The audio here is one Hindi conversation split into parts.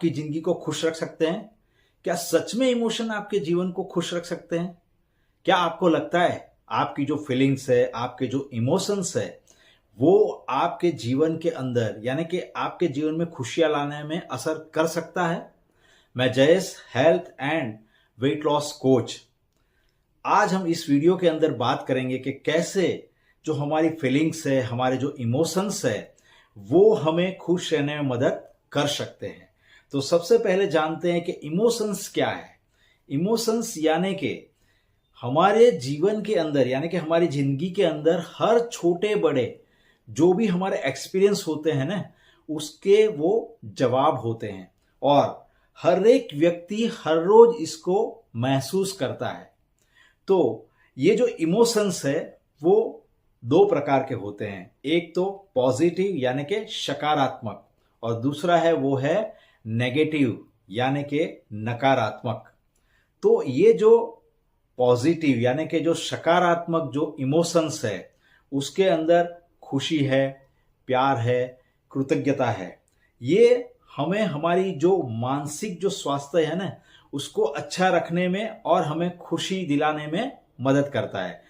आपकी जिंदगी को खुश रख सकते हैं? क्या सच में इमोशन आपके जीवन को खुश रख सकते हैं? क्या आपको लगता है आपकी जो फीलिंग्स है, आपके जो इमोशंस है, वो आपके जीवन के अंदर यानी कि आपके जीवन में खुशियां लाने में असर कर सकता है? मैं Jayesh, health and weight loss coach. आज हम इस वीडियो के अंदर बात करेंगे कि कैसे जो हमारी फीलिंग्स है, हमारे जो इमोशंस है, वो हमें खुश रहने में मदद कर सकते हैं। तो सबसे पहले जानते हैं कि इमोशंस क्या है। इमोशंस यानी कि हमारे जीवन के अंदर यानी कि हमारी जिंदगी के अंदर हर छोटे बड़े जो भी हमारे एक्सपीरियंस होते हैं ना, उसके वो जवाब होते हैं और हर एक व्यक्ति हर रोज इसको महसूस करता है। तो ये जो इमोशंस है वो दो प्रकार के होते हैं। एक तो पॉजिटिव यानी कि सकारात्मक और दूसरा है वो है नेगेटिव यानी कि नकारात्मक। तो ये जो पॉजिटिव यानी कि जो सकारात्मक जो इमोशंस है, उसके अंदर खुशी है, प्यार है, कृतज्ञता है। ये हमें हमारी जो मानसिक जो स्वास्थ्य है ना, उसको अच्छा रखने में और हमें खुशी दिलाने में मदद करता है।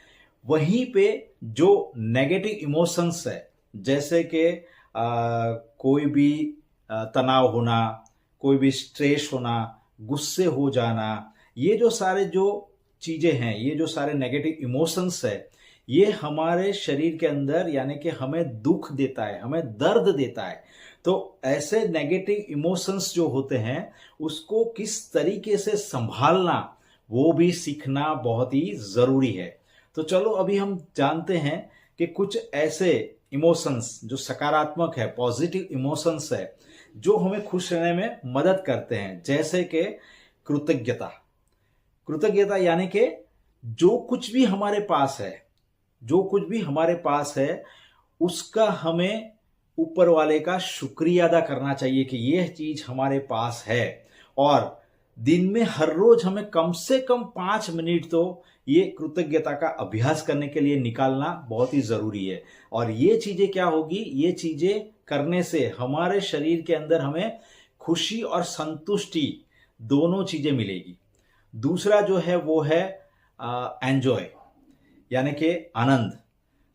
वहीं पे जो नेगेटिव इमोशंस है, जैसे कि कोई भी तनाव होना, कोई भी स्ट्रेस होना, गुस्से हो जाना, ये जो सारे जो चीजें हैं, ये जो सारे नेगेटिव इमोशंस है, ये हमारे शरीर के अंदर यानी कि हमें दुख देता है, हमें दर्द देता है। तो ऐसे नेगेटिव इमोशंस जो होते हैं, उसको किस तरीके से संभालना वो भी सीखना बहुत ही जरूरी है। तो चलो अभी हम जानते हैं कि कुछ ऐसे इमोशंस जो सकारात्मक है, पॉजिटिव इमोशंस है, जो हमें खुश रहने में मदद करते हैं। जैसे कि कृतज्ञता। कृतज्ञता यानी कि जो कुछ भी हमारे पास है, जो कुछ भी हमारे पास है, उसका हमें ऊपर वाले का शुक्रिया अदा करना चाहिए कि यह चीज हमारे पास है। और दिन में हर रोज हमें कम से कम 5 मिनट तो ये कृतज्ञता का अभ्यास करने के लिए निकालना बहुत ही जरूरी है। और ये चीजें क्या होगी, ये चीजें करने से हमारे शरीर के अंदर हमें खुशी और संतुष्टि दोनों चीजें मिलेगी। दूसरा जो है वो है एंजॉय यानी कि आनंद।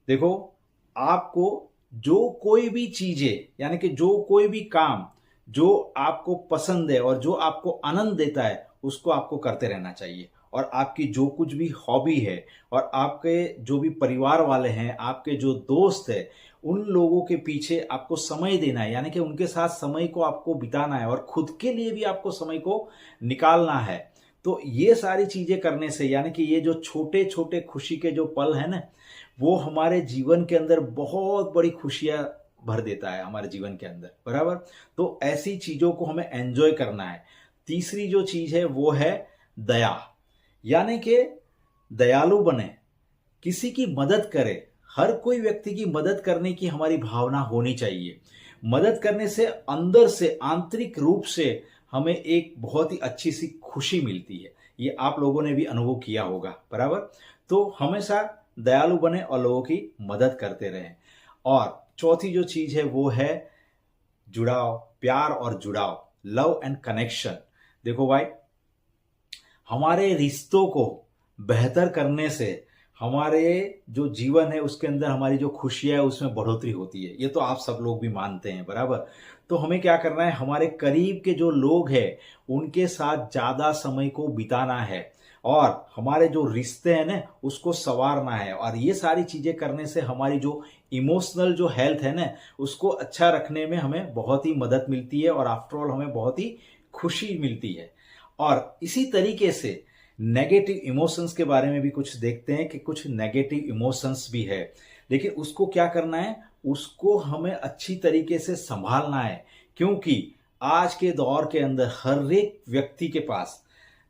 देखो, आपको जो कोई भी चीजें यानी कि जो कोई भी काम जो आपको पसंद है और जो आपको आनंद देता है, उसको आपको करते रहना चाहिए। और आपकी जो कुछ भी हॉबी है और आपके जो भी परिवार वाले हैं, आपके जो दोस्त है, उन लोगों के पीछे आपको समय देना है, यानी कि उनके साथ समय को आपको बिताना है और खुद के लिए भी आपको समय को निकालना है। तो ये सारी चीजें करने से यानी कि ये जो छोटे छोटे खुशी के जो पल है ना, वो हमारे जीवन के अंदर बहुत बड़ी खुशियां भर देता है हमारे जीवन के अंदर, बराबर। तो ऐसी चीजों को हमें एंजॉय करना है। तीसरी जो चीज है वो है दया, यानी कि दयालु बने, किसी की मदद करे। हर कोई व्यक्ति की मदद करने की हमारी भावना होनी चाहिए। मदद करने से अंदर से आंतरिक रूप से हमें एक बहुत ही अच्छी सी खुशी मिलती है। ये आप लोगों ने भी अनुभव किया होगा, बराबर। तो हमेशा दयालु बने और लोगों की मदद करते रहें। और चौथी जो चीज है वो है जुड़ाव, प्यार और जुड़ाव, लव एंड कनेक्शन। देखो भाई, हमारे रिश्तों को बेहतर करने से हमारे जो जीवन है उसके अंदर हमारी जो खुशियां है उसमें बढ़ोतरी होती है। ये तो आप सब लोग भी मानते हैं, बराबर। तो हमें क्या करना है, हमारे करीब के जो लोग हैं उनके साथ ज्यादा समय को बिताना है और हमारे जो रिश्ते हैं ना, उसको संवारना है। और ये सारी चीजें करने से हमारी जो इमोशनल जो हेल्थ है ना, उसको अच्छा रखने में हमें बहुत ही मदद मिलती है और आफ्टर ऑल हमें बहुत ही खुशी मिलती है। और इसी तरीके से नेगेटिव इमोशंस के बारे में भी कुछ देखते हैं कि कुछ नेगेटिव इमोशंस भी है, लेकिन उसको क्या करना है, उसको हमें अच्छी तरीके से संभालना है। क्योंकि आज के दौर के अंदर हर एक व्यक्ति के पास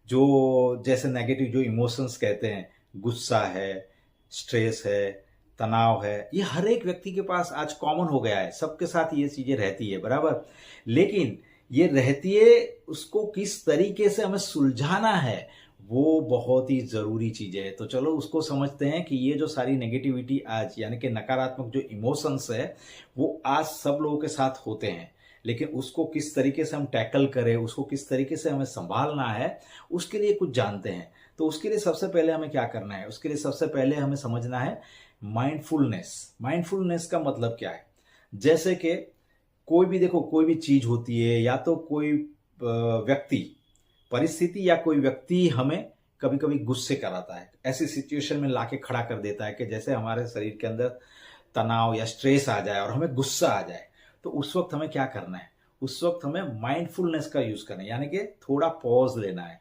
जो जैसे नेगेटिव जो इमोशंस कहते हैं, गुस्सा है, स्ट्रेस है, तनाव है, ये हर एक व्यक्ति के पास आज कॉमन हो गया है। सबके साथ ये चीजें रहती है, बराबर। लेकिन ये रहती है, उसको किस तरीके से हमें सुलझाना है वो बहुत ही जरूरी चीज है। तो चलो उसको समझते हैं कि ये जो सारी नेगेटिविटी आज यानी कि नकारात्मक जो इमोशंस है वो आज सब लोगों के साथ होते हैं। लेकिन उसको किस तरीके से हम टैकल करें, उसको किस तरीके से हमें संभालना है, उसके लिए कुछ जानते हैं। तो उसके लिए सबसे पहले हमें क्या करना है? उसके लिए सबसे पहले हमें समझना है माइंडफुलनेस। माइंडफुलनेस का मतलब क्या है? जैसे कि कोई भी देखो, कोई भी चीज होती है, या तो कोई व्यक्ति, परिस्थिति, या कोई व्यक्ति हमें कभी कभी गुस्से कराता है, ऐसी सिचुएशन में लाके खड़ा कर देता है कि जैसे हमारे शरीर के अंदर तनाव या स्ट्रेस आ जाए और हमें गुस्सा आ जाए। तो उस वक्त हमें क्या करना है? उस वक्त हमें माइंडफुलनेस का यूज करना है, यानी कि थोड़ा पॉज लेना है।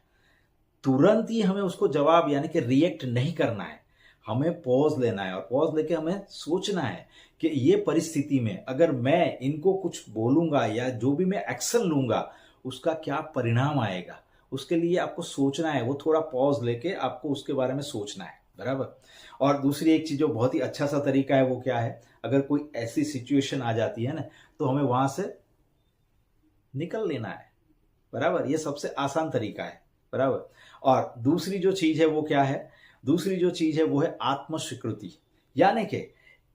तुरंत ही हमें उसको जवाब यानी कि रिएक्ट नहीं करना है, हमें पॉज लेना है। और पॉज लेके हमें सोचना है कि ये परिस्थिति में अगर मैं इनको कुछ बोलूंगा या जो भी मैं एक्शन लूंगा उसका क्या परिणाम आएगा, उसके लिए आपको सोचना है। वो थोड़ा पॉज लेके आपको उसके बारे में सोचना है, बराबर। और दूसरी एक चीज जो बहुत ही अच्छा सा तरीका है वो क्या है? अगर कोई ऐसी सिचुएशन आ जाती है ना, तो हमें वहां से निकल लेना है, बराबर। ये सबसे आसान तरीका है, बराबर। और दूसरी जो चीज है वो क्या है? दूसरी जो चीज है वो है आत्म स्वीकृति। यानी कि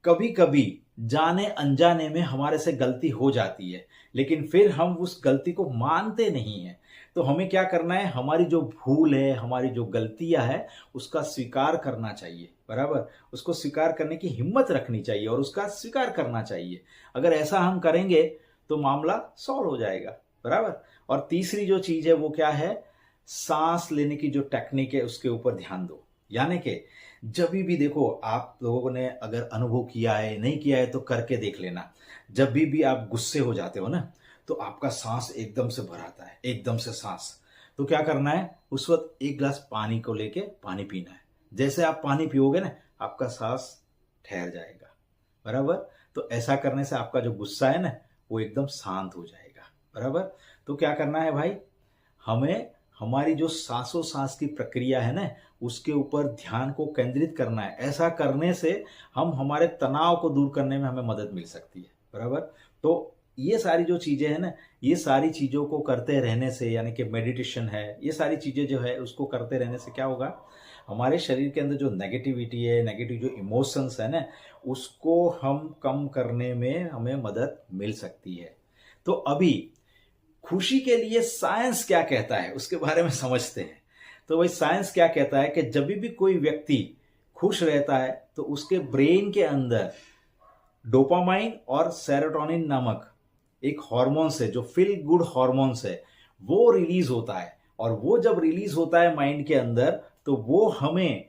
कभी कभी जाने अनजाने में हमारे से गलती हो जाती है, लेकिन फिर हम उस गलती को मानते नहीं है। तो हमें क्या करना है? हमारी जो भूल है, हमारी जो गलतियां है, उसका स्वीकार करना चाहिए, बराबर। उसको स्वीकार करने की हिम्मत रखनी चाहिए और उसका स्वीकार करना चाहिए। अगर ऐसा हम करेंगे तो मामला सॉल्व हो जाएगा, बराबर। और तीसरी जो चीज है वो क्या है? सांस लेने की जो टेक्निक है उसके ऊपर ध्यान दो। यानी कि जब भी देखो, आप लोगों ने अगर अनुभव किया है, नहीं किया है तो करके देख लेना। जब भी आप गुस्से हो जाते हो ना, तो आपका सांस एकदम से भर आता है, एकदम से सांस। तो क्या करना है? उस वक्त एक गिलास पानी को लेके पानी पीना है। जैसे आप पानी पियोगे ना, आपका सांस ठहर जाएगा, बराबर। तो ऐसा करने से आपका जो गुस्सा है ना, वो एकदम शांत हो जाएगा, बराबर। तो क्या करना है भाई? हमें हमारी जो सांसों सांस की प्रक्रिया है ना, उसके ऊपर ध्यान को केंद्रित करना है। ऐसा करने से हम हमारे तनाव को दूर करने में हमें मदद मिल सकती है, बराबर। तो ये सारी जो चीजें हैं ना, ये सारी चीजों को करते रहने से, यानी कि मेडिटेशन है, ये सारी चीजें जो है उसको करते रहने से क्या होगा? हमारे शरीर के अंदर जो नेगेटिविटी है, नेगेटिव जो इमोशंस है ना, उसको हम कम करने में हमें मदद मिल सकती है। तो अभी खुशी के लिए साइंस क्या कहता है उसके बारे में समझते हैं। तो भाई साइंस क्या कहता है कि जब भी कोई व्यक्ति खुश रहता है तो उसके ब्रेन के अंदर डोपामाइन और सेरोटोनिन नामक एक हॉर्मोन्स है, जो फील गुड हॉर्मोन्स है, वो रिलीज होता है। और वो जब रिलीज होता है माइंड के अंदर, तो वो हमें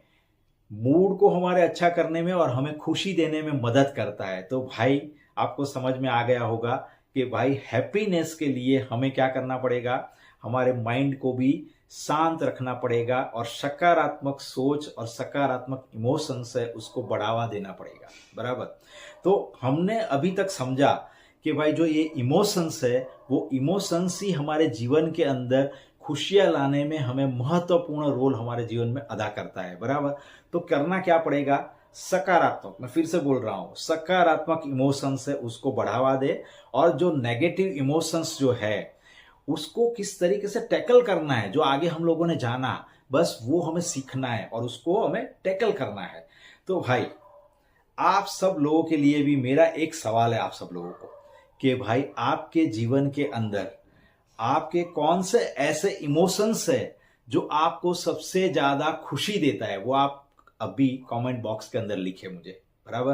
मूड को हमारे अच्छा करने में और हमें खुशी देने में मदद करता है। तो भाई आपको समझ में आ गया होगा कि भाई हैप्पीनेस के लिए हमें क्या करना पड़ेगा? हमारे माइंड को भी शांत रखना पड़ेगा और सकारात्मक सोच और सकारात्मक इमोशंस है उसको बढ़ावा देना पड़ेगा, बराबर। तो हमने अभी तक समझा कि भाई जो ये इमोशंस है, वो इमोशंस ही हमारे जीवन के अंदर खुशियां लाने में हमें महत्वपूर्ण रोल हमारे जीवन में अदा करता है, बराबर। तो करना क्या पड़ेगा? सकारात्मक, मैं फिर से बोल रहा हूं, सकारात्मक इमोशंस है उसको बढ़ावा दे। और जो नेगेटिव इमोशंस जो है उसको किस तरीके से टैकल करना है, जो आगे हम लोगों ने जाना, बस वो हमें सीखना है और उसको हमें टैकल करना है। तो भाई आप सब लोगों के लिए भी मेरा एक सवाल है आप सब लोगों को, कि भाई आपके जीवन के अंदर आपके कौन से ऐसे इमोशंस है जो आपको सबसे ज्यादा खुशी देता है? वो आप अभी कमेंट बॉक्स के अंदर लिखे मुझे, बराबर।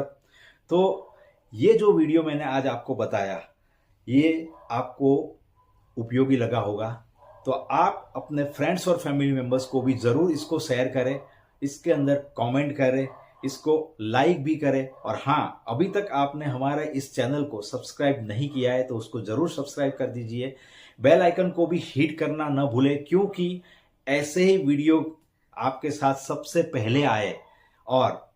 तो ये जो वीडियो मैंने आज आपको बताया, ये आपको उपयोगी लगा होगा। तो आप अपने फ्रेंड्स और फैमिली मेंबर्स को भी जरूर इसको शेयर करें, इसके अंदर कमेंट करें, इसको लाइक भी करें। और हाँ, अभी तक आपने हमारे इस चैनल को सब्सक्राइब नहीं किया है तो उसको जरूर सब्सक्राइब कर दीजिए। बेल आइकन को भी हिट करना न भूलें, क्योंकि ऐसे ही वीडियो आपके साथ सबसे पहले आए। और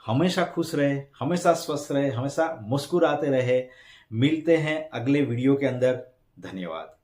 हमेशा खुश रहे, हमेशा स्वस्थ रहे, हमेशा मुस्कुराते रहे। मिलते हैं अगले वीडियो के अंदर। धन्यवाद।